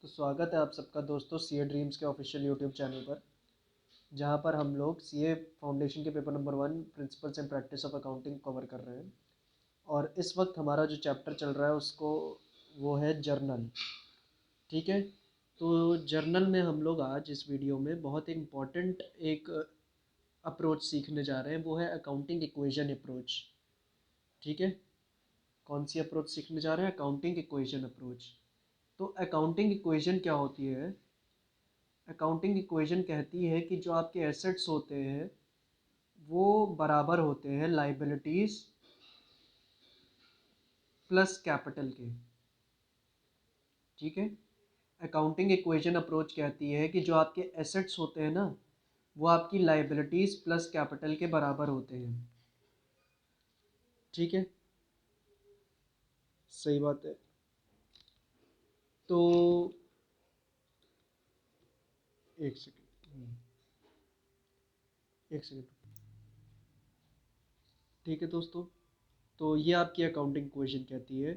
तो स्वागत है आप सबका दोस्तों सीए ड्रीम्स के ऑफिशियल यूट्यूब चैनल पर, जहां पर हम लोग सीए फाउंडेशन के paper number 1 principles and practice of accounting cover कर रहे हैं। और इस वक्त हमारा जो चैप्टर चल रहा है उसको वो है जर्नल। ठीक है, तो जर्नल में हम लोग आज इस वीडियो में बहुत इम्पॉर्टेंट एक अप्रोच सीखने जा रहे हैं, वो है अकाउंटिंग इक्वेशन अप्रोच। ठीक है, कौन सी अप्रोच सीखने जा रहे हैं? Accounting equation approach. तो अकाउंटिंग इक्वेशन क्या होती है? अकाउंटिंग इक्वेशन कहती है कि जो आपके एसेट्स होते हैं वो बराबर होते हैं लाइबिलिटीज़ प्लस कैपिटल के। ठीक है, अकाउंटिंग इक्वेशन अप्रोच कहती है कि जो आपके एसेट्स होते हैं ना, वो आपकी लाइबिलिटीज़ प्लस कैपिटल के बराबर होते हैं। ठीक है, सही बात है। तो एक सेकेंड, एक सेकेंड। ठीक है दोस्तों, तो ये आपकी अकाउंटिंग इक्वेशन कहती है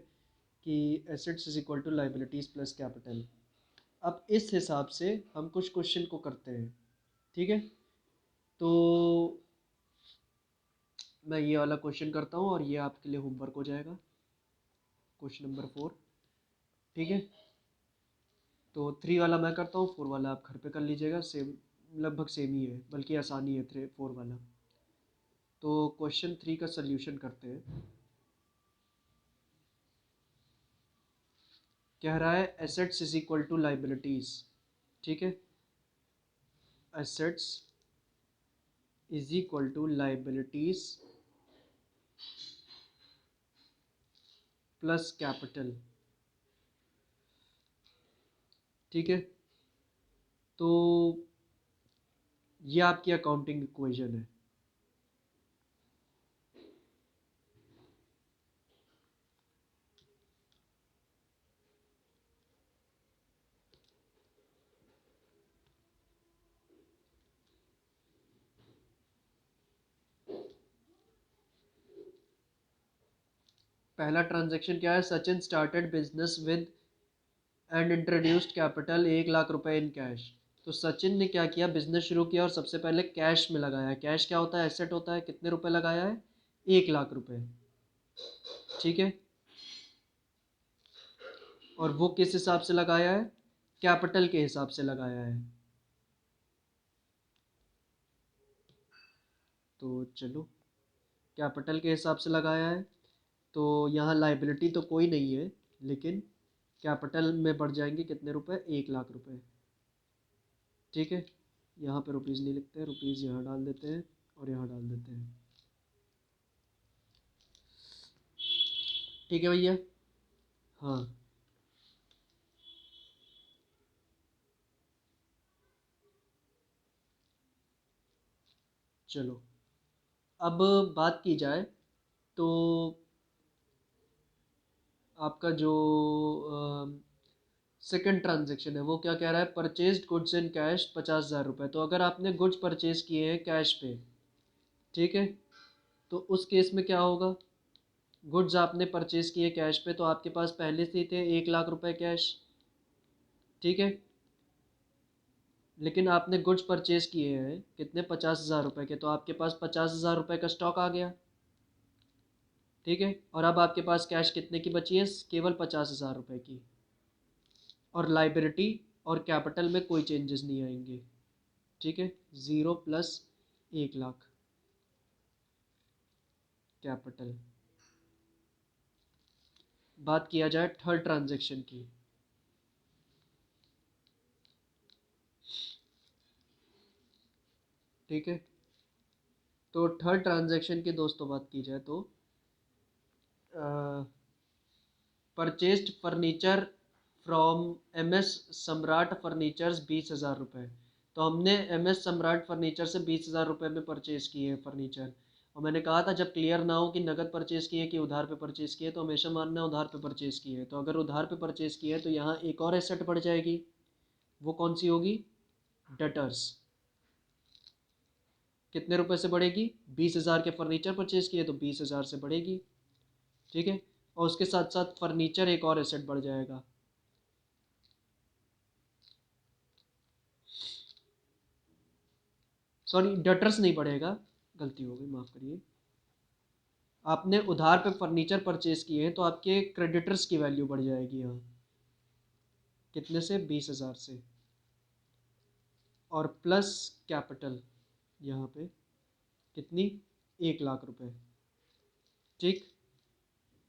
कि assets is equal to liabilities plus capital. अब इस हिसाब से हम कुछ क्वेश्चन को करते हैं। ठीक है, तो मैं ये वाला क्वेश्चन करता हूँ और ये आपके लिए होमवर्क हो जाएगा, क्वेश्चन नंबर 4। ठीक है, तो 3 वाला मैं करता हूँ, 4 वाला आप घर पे कर लीजिएगा। सेम, लगभग सेम ही है, बल्कि आसानी है 4 वाला। तो क्वेश्चन 3 का सल्यूशन करते हैं। कह रहा है assets is equal to liabilities. ठीक है, assets is equal to liabilities plus capital. ठीक है, तो ये आपकी अकाउंटिंग इक्वेशन है। पहला ट्रांजैक्शन क्या है? Sachin started business with and introduced capital 1 lakh रुपए इन कैश। तो सचिन ने क्या किया? बिजनेस शुरू किया और सबसे पहले कैश में लगाया। कैश क्या होता है? एसेट होता है। कितने रुपए लगाया है? 1 लाख रुपए। ठीक है, और वो किस हिसाब से लगाया है? कैपिटल के हिसाब से लगाया है। तो चलो, कैपिटल के हिसाब से लगाया है, तो यहाँ लाइबिलिटी तो कोई नहीं है, लेकिन कैपिटल में बढ़ जाएंगे कितने रुपए? 1 लाख रुपए। ठीक है, यहाँ पे रुपीज़ नहीं लिखते हैं, रुपीज़ यहाँ डाल देते हैं और यहाँ डाल देते हैं। ठीक है भैया, हाँ। चलो, अब बात की जाए तो आपका जो सेकंड ट्रांजैक्शन है वो क्या कह रहा है? परचेज्ड गुड्स इन कैश 50,000 रुपये। तो अगर आपने गुड्स परचेज किए हैं कैश पे, ठीक है, तो उस केस में क्या होगा? गुड्स आपने परचेज किए कैश पे, तो आपके पास पहले से ही थे 1 लाख रुपए कैश। ठीक है, लेकिन आपने गुड्स परचेज किए हैं कितने? 50,000 रुपये के, तो आपके पास 50,000 रुपये का स्टॉक आ गया। ठीक है, और अब आपके पास कैश कितने की बची है? केवल 50,000 रुपये की। और लाइबिलिटी और कैपिटल में कोई चेंजेस नहीं आएंगे। ठीक है, 0 प्लस 1 लाख कैपिटल। बात किया जाए थर्ड ट्रांजैक्शन की। ठीक है, तो थर्ड ट्रांजैक्शन की दोस्तों बात की जाए तो परचेस्ड फर्नीचर फ्रॉम एमएस सम्राट फर्नीचर्स 20,000 रुपये। तो हमने एमएस सम्राट फर्नीचर से 20,000 रुपये में परचेज़ किए हैं फर्नीचर। और मैंने कहा था जब क्लियर ना हो कि नगद परचेज़ किए कि उधार पे परचेज़ किए, तो हमेशा मानना है उधार पे परचेज़ किए। तो अगर उधार पे परचेज़ किए तो यहाँ एक और एसेट बढ़ जाएगी। वो कौन सी होगी? डेटर्स। कितने रुपए से बढ़ेगी? 20,000 के फर्नीचर परचेज़ किए तो 20,000 से बढ़ेगी। ठीक है, और उसके साथ साथ फर्नीचर एक और एसेट बढ़ जाएगा। सॉरी डेटर्स नहीं बढ़ेगा, गलती हो गई, माफ़ करिए। आपने उधार पे फर्नीचर परचेज किए हैं तो आपके क्रेडिटर्स की वैल्यू बढ़ जाएगी यहाँ, कितने से, 20,000 से, और प्लस कैपिटल यहाँ पे कितनी, 1,00,000 रुपए, ठीक।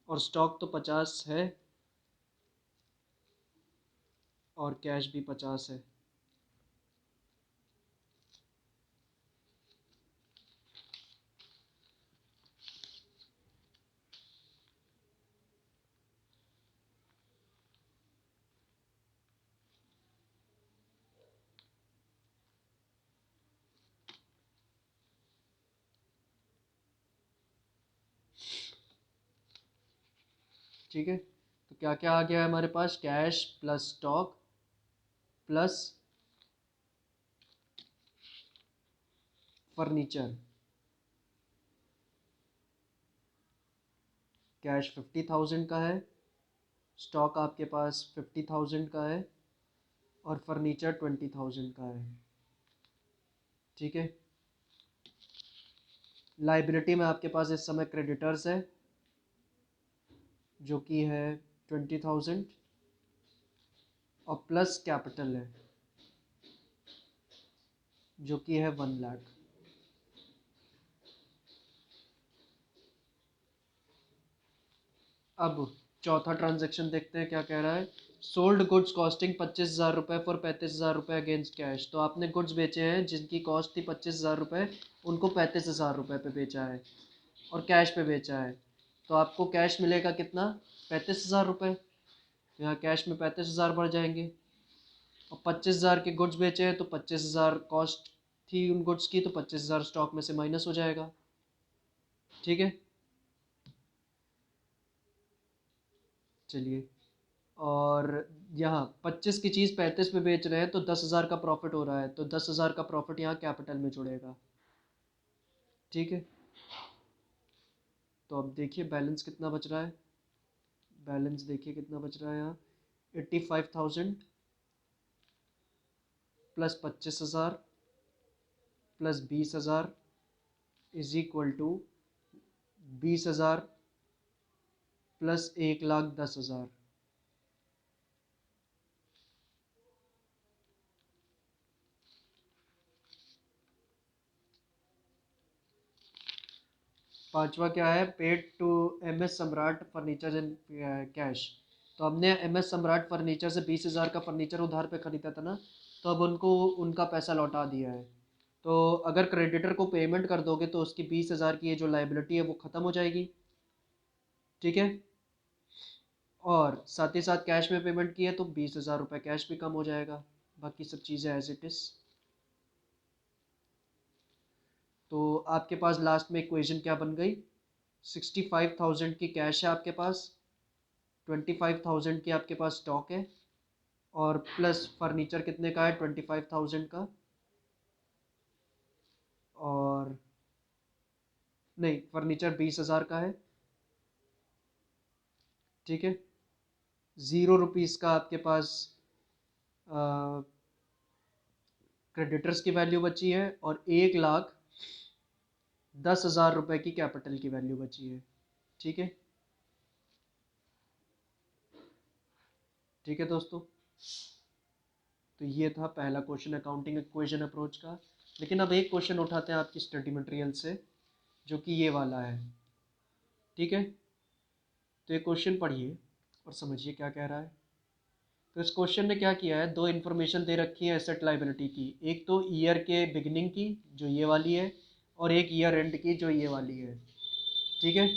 और स्टॉक तो 50 है और कैश भी 50 है। ठीक है, तो क्या क्या आ गया है हमारे पास, cash plus stock plus furniture. Cash 50,000 का है, स्टॉक आपके पास 50,000 का है, और फर्नीचर 20,000 का है, ठीक है। लाइबिलिटी में आपके पास इस समय क्रेडिटर्स है जो कि है 20,000, और प्लस कैपिटल है जो कि है 1,00,000। अब चौथा ट्रांजैक्शन देखते हैं क्या कह रहा है। सोल्ड गुड्स कॉस्टिंग 25,000 रुपये फॉर 35,000 रुपये अगेंस्ट कैश। तो आपने गुड्स बेचे हैं जिनकी कॉस्ट थी 25,000 रुपये, उनको 35,000 रुपये पे बेचा है और कैश पे बेचा है। तो आपको कैश मिलेगा कितना, 35,000 रुपये। यहाँ कैश में 35,000 बढ़ जाएंगे, और 25,000 के गुड्स बेचे हैं तो 25,000 कॉस्ट थी उन गुड्स की, तो 25,000 स्टॉक में से माइनस हो जाएगा, ठीक है। चलिए, और यहाँ 25 की चीज़ 35 पे बेच रहे हैं तो 10,000 का प्रॉफिट हो रहा है, तो 10,000 का प्रॉफिट यहाँ कैपिटल में जुड़ेगा, ठीक है। तो अब देखिए बैलेंस कितना बच रहा है, बैलेंस देखिए कितना बच रहा है यहाँ, 85,000 plus 25,000 plus 20,000 is equal to 20,000 plus 1,10,000। पांचवा क्या है, paid to MS Samrat furniture and cash. तो हमने MS सम्राट फर्नीचर से 20,000 का फर्नीचर उधार पे खरीदा था ना, तो अब उनको उनका पैसा लौटा दिया है। तो अगर क्रेडिटर को पेमेंट कर दोगे तो उसकी 20,000 की ये जो लाइबिलिटी है वो ख़त्म हो जाएगी, ठीक है। और साथ ही साथ कैश में पेमेंट की है तो 20,000 रुपये कैश भी कम हो जाएगा, बाकी सब चीज़ें एज इट इज़। तो आपके पास लास्ट में इक्वेशन क्या बन गई, 65,000 की कैश है आपके पास, 25,000 की आपके पास स्टॉक है, और प्लस फर्नीचर कितने का है, 25,000 का, और नहीं, फर्नीचर 20,000 का है, ठीक है। 0 रुपीज़ का आपके पास क्रेडिटर्स की वैल्यू बची है, और 1,10,000 रुपये की कैपिटल की वैल्यू बची है, ठीक है। ठीक है दोस्तों, तो ये था पहला क्वेश्चन अकाउंटिंग इक्वेशन अप्रोच का। लेकिन अब एक क्वेश्चन उठाते हैं आपकी स्टडी मटेरियल से, जो कि ये वाला है, ठीक है। तो ये क्वेश्चन पढ़िए और समझिए क्या कह रहा है। तो इस क्वेश्चन ने क्या किया है, दो इन्फॉर्मेशन दे रखी है एसेट लाइबिलिटी की, एक तो ईयर के बिगिनिंग की जो ये वाली है, और एक ईयर एंड की जो ये वाली है, ठीक है।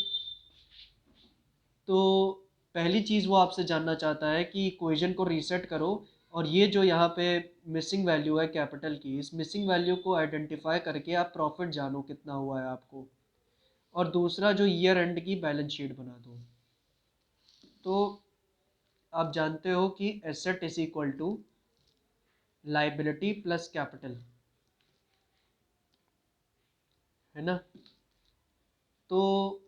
तो पहली चीज़ वो आपसे जानना चाहता है कि इक्वेशन को रीसेट करो, और ये जो यहाँ पे मिसिंग वैल्यू है कैपिटल की, इस मिसिंग वैल्यू को आइडेंटिफाई करके आप प्रॉफिट जानो कितना हुआ है आपको, और दूसरा जो ईयर एंड की बैलेंस शीट बना दो। तो आप जानते हो कि asset is equal to liability plus capital, है ना। तो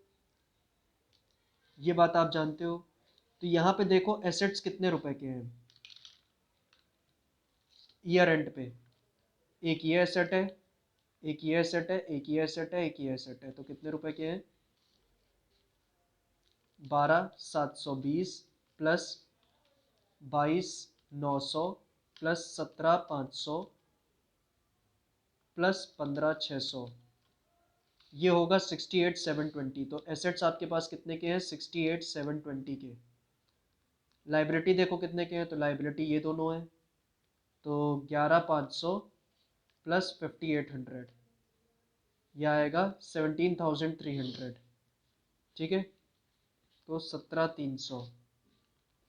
ये बात आप जानते हो। तो यहाँ पे देखो एसेट्स कितने रुपए के हैं ईयर एंड पे, एक ये एसेट है एक ये एसेट है, एक ये एसेट है, एक ये एसेट है, तो कितने रुपए के हैं? 12,720 प्लस 22,900 प्लस 17,500 प्लस 15,600, ये होगा 68,720। तो एसेट्स आपके पास कितने के हैं? 68,720 के। लाइबिलिटी देखो कितने के हैं, तो लाइबिलिटी ये दोनों हैं, तो 11,500 प्लस 5,800, यह आएगा 17,300। ठीक है, तो 17,300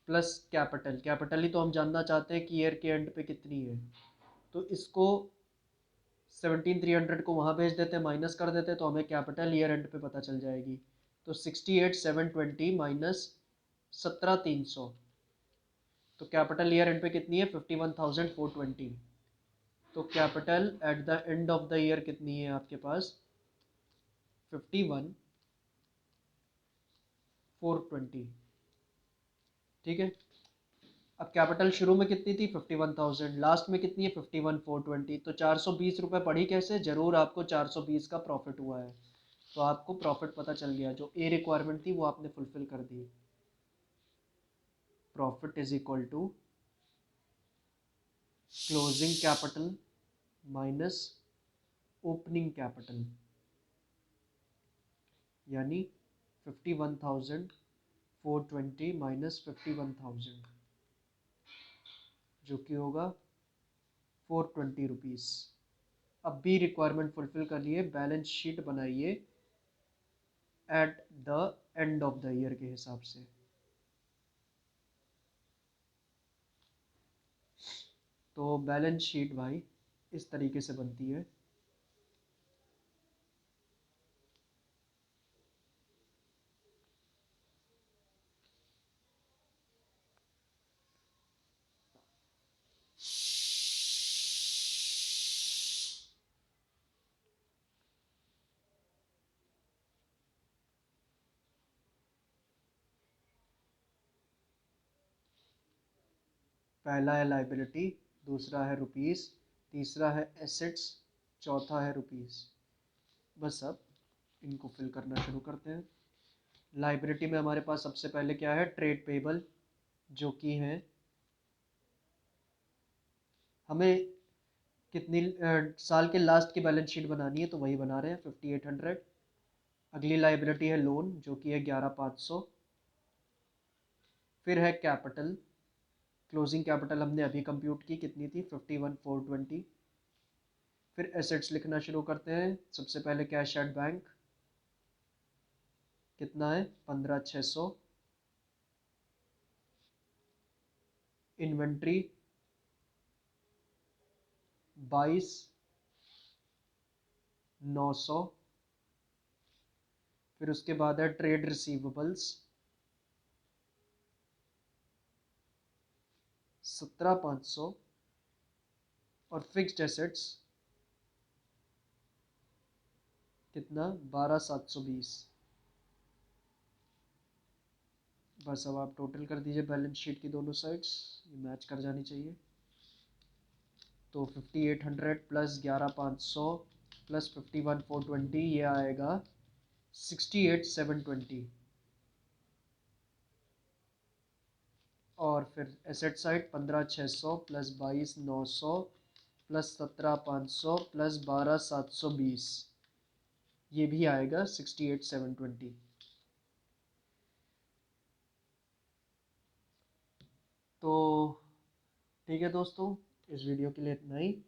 प्लस कैपिटल, कैपिटल ही तो हम जानना चाहते हैं कि ईयर के एंड पे कितनी है, तो इसको 17,300 को वहाँ भेज देते हैं, माइनस कर देते हैं, तो हमें कैपिटल ईयर एंड पे पता चल जाएगी। तो 68,720 माइनस 17,300, तो कैपिटल ईयर एंड पे कितनी है? 51,420। तो capital at the end of the year कितनी है आपके पास? 51,420। ठीक है, अब कैपिटल शुरू में कितनी थी? 51,000, लास्ट में कितनी है? 51,420। तो 420 रुपये पड़ी कैसे? जरूर आपको 420 का प्रॉफिट हुआ है, तो आपको प्रॉफिट पता चल गया, जो ए रिक्वायरमेंट थी वो आपने फुलफिल कर दी। Profit is equal to closing capital minus opening capital, यानी 51,420 माइनस 51,000, जो कि होगा 420 रुपीज़। अब भी रिक्वायरमेंट फुलफिल कर लिए, बैलेंस शीट बनाइए at the end of the year के हिसाब से। तो बैलेंस शीट भाई इस तरीके से बनती है। पहला है लाइबिलिटी, दूसरा है रुपीज़, तीसरा है एसेट्स, चौथा है रुपीज़। बस अब इनको फिल करना शुरू करते हैं। लाइबिलिटी में हमारे पास सबसे पहले क्या है? ट्रेड पेबल, जो कि है हमें कितनी साल के लास्ट की बैलेंस शीट बनानी है, तो वही बना रहे हैं 5,800। अगली लाइबिलिटी है लोन, जो कि है 11,500। फिर है कैपिटल, क्लोजिंग कैपिटल हमने अभी कंप्यूट की, कितनी थी? 51,420। फिर एसेट्स लिखना शुरू करते हैं। सबसे पहले कैश एट बैंक, कितना है? 15,600। इन्वेंट्री 22,900। फिर उसके बाद है ट्रेड रिसीवेबल्स 17,500। और फिक्स्ड एसेट्स कितना? 12,720। बस अब आप टोटल कर दीजिए बैलेंस शीट की दोनों साइड्स, ये मैच कर जानी चाहिए। तो 5,800 प्लस 11,500 प्लस 51,420, ये आएगा 68,720। और फिर asset side 15,600 plus 22,900 plus 17,500 plus 12,720, ये भी आएगा 68,720। तो ठीक है दोस्तों, इस वीडियो के लिए इतना ही।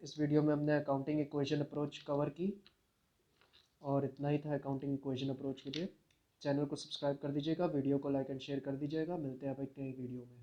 इस वीडियो में हमने अकाउंटिंग इक्वेशन अप्रोच कवर की, और इतना ही था अकाउंटिंग इक्वेशन अप्रोच के लिए। चैनल को सब्सक्राइब कर दीजिएगा, वीडियो को लाइक एंड शेयर कर दीजिएगा। मिलते हैं आप एक नई वीडियो में।